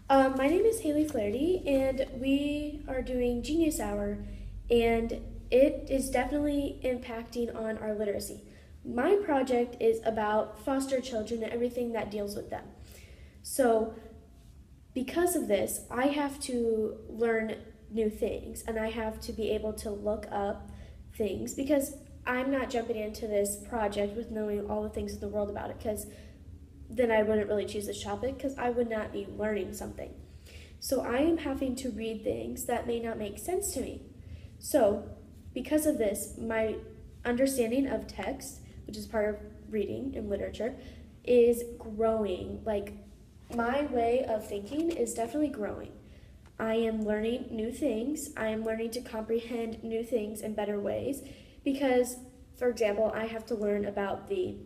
My name is Haleigh, and we are doing Genius Hour, and it is definitely impacting on our literacy. My project is about foster children and everything that deals with them. So, because of this, I have to learn new things and I have to be able to look up things because I'm not jumping into this project with knowing all the things in the world about it because then I wouldn't really choose this topic because I would not be learning something. So I am having to read things that may not make sense to me. So, because of this, my understanding of text, which is part of reading and literature, is growing. Like, my way of thinking is definitely growing. I am learning new things. I am learning to comprehend new things in better ways because, for example, I have to learn about the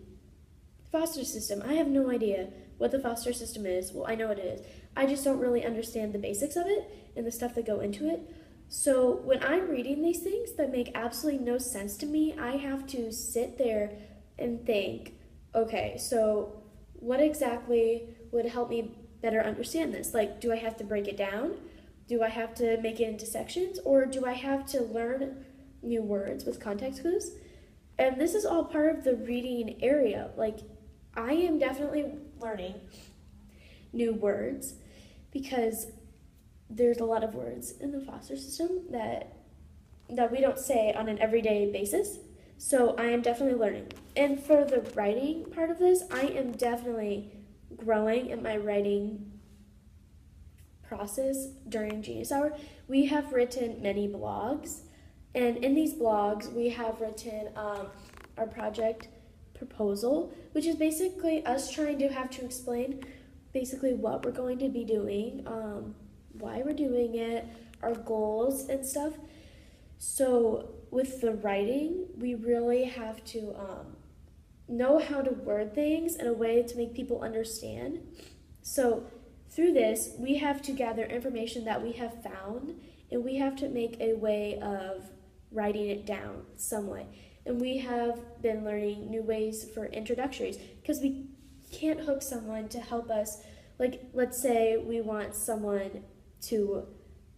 foster system. I have no idea what the foster system is. Well, I know what it is. I just don't really understand the basics of it and the stuff that go into it. So when I'm reading these things that make absolutely no sense to me, I have to sit there and think, okay, so what exactly would help me better understand this? Like, do I have to break it down? Do I have to make it into sections? Or do I have to learn new words with context clues? And this is all part of the reading area. Like, I am definitely learning new words because there's a lot of words in the foster system that we don't say on an everyday basis. So I am definitely learning. And for the writing part of this, I am definitely growing in my writing process during Genius Hour. We have written many blogs, and in these blogs, we have written our project proposal, which is basically us trying to have to explain basically what we're going to be doing, why we're doing it, our goals and stuff. So with the writing, we really have to know how to word things in a way to make people understand. So through this, we have to gather information that we have found, and we have to make a way of writing it down some way. And we have been learning new ways for introductories because we can't hook someone to help us. Like, let's say we want someone to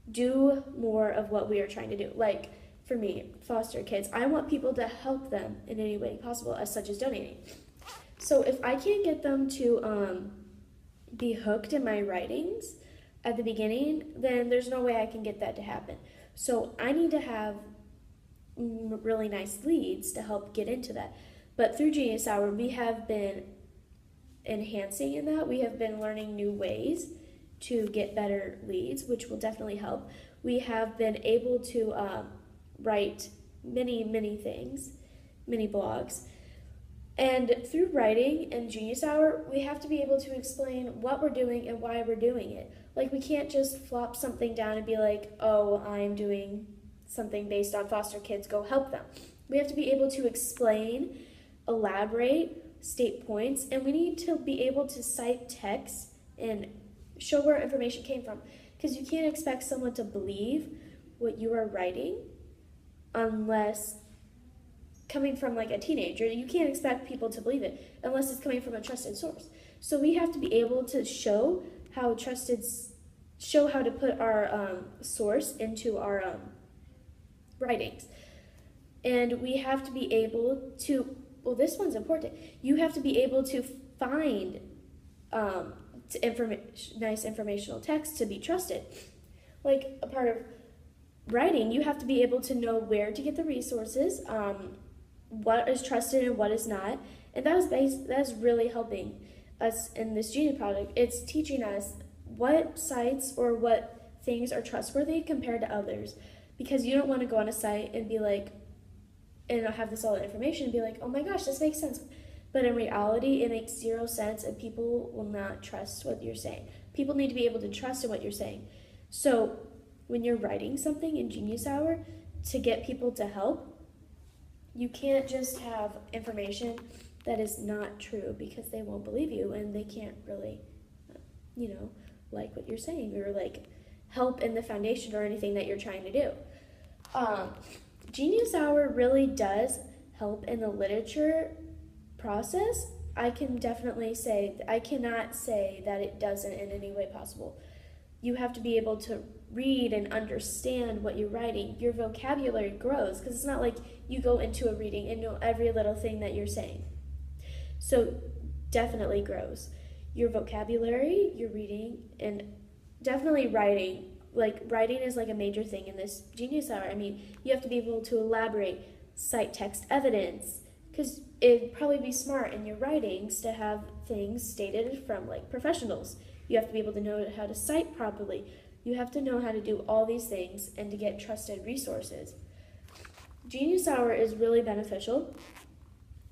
do more of what we are trying to do. Like, for me, foster kids, I want people to help them in any way possible, as such as donating. So if I can't get them to be hooked in my writings at the beginning, then there's no way I can get that to happen. So I need to have really nice leads to help get into that. But through Genius Hour, we have been enhancing in that. We have been learning new ways to get better leads, which will definitely help. We have been able to write many things, many blogs. And through writing and Genius Hour, we have to be able to explain what we're doing and why we're doing it. Like, we can't just flop something down and be like, oh, I'm doing something based on foster kids, go help them. We have to be able to explain, elaborate, state points, and we need to be able to cite text and show where information came from. Because you can't expect someone to believe what you are writing unless coming from like a teenager, you can't expect people to believe it unless it's coming from a trusted source. So we have to be able to show how to put our source into our writings. And we have to be able to, well, this one's important. You have to be able to find nice informational text to be trusted. Like, a part of writing, you have to be able to know where to get the resources, what is trusted and what is not, and that's really helping us in this Genius project. It's teaching us what sites or what things are trustworthy compared to others, because you don't want to go on a site and be like, and have this all the information and be like, oh my gosh, this makes sense, but in reality it makes zero sense and people will not trust what you're saying. People need to be able to trust in what you're saying. So when you're writing something in Genius Hour to get people to help, you can't just have information that is not true because they won't believe you and they can't really, like what you're saying or like help in the foundation or anything that you're trying to do. Genius Hour really does help in the literature process. I can definitely say, I cannot say that it doesn't in any way possible. you have to be able to read and understand what you're writing. Your vocabulary grows because it's not like you go into a reading and know every little thing that you're saying. So definitely grows. Your vocabulary, your reading, and definitely writing. Like writing is like a major thing in this Genius Hour. I mean, you have to be able to elaborate, cite text evidence, because it'd probably be smart in your writings to have things stated from like professionals. You have to be able to know how to cite properly. You have to know how to do all these things and to get trusted resources. Genius Hour is really beneficial,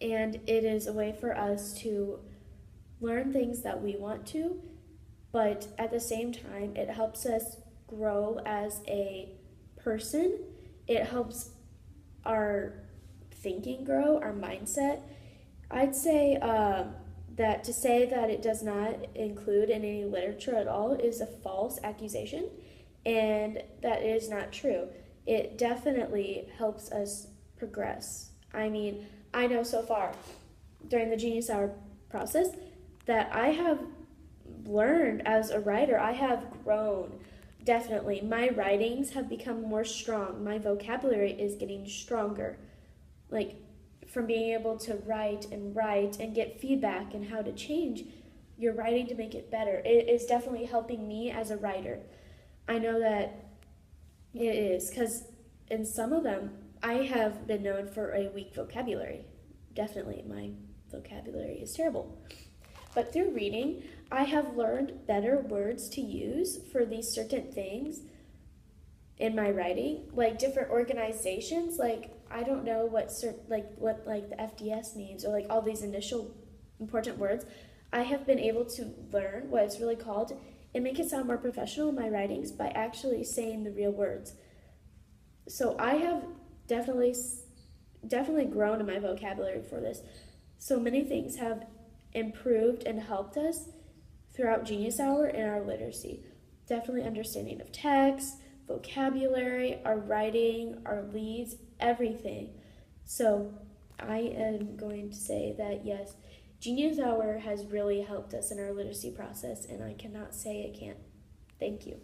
and it is a way for us to learn things that we want to, but at the same time, it helps us grow as a person. It helps our thinking grow, our mindset. I'd say that to say that it does not include in any literature at all is a false accusation, and that is not true. It definitely helps us progress. I mean, I know so far during the Genius Hour process that I have learned as a writer. I have grown. Definitely. My writings have become more strong. My vocabulary is getting stronger. Like, from being able to write and get feedback and how to change your writing to make it better. It is definitely helping me as a writer. I know that it is, because in some of them, I have been known for a weak vocabulary. Definitely, my vocabulary is terrible. But through reading, I have learned better words to use for these certain things in my writing, like different organizations. Like, I don't know what the FDS means, or like all these initial important words. I have been able to learn what it's really called and make it sound more professional in my writings by actually saying the real words. So I have definitely grown in my vocabulary for this. So many things have improved and helped us throughout Genius Hour in our literacy. Definitely understanding of text, vocabulary, our writing, our leads, everything. So I am going to say that yes, Genius Hour has really helped us in our literacy process, and I cannot say it can't. Thank you.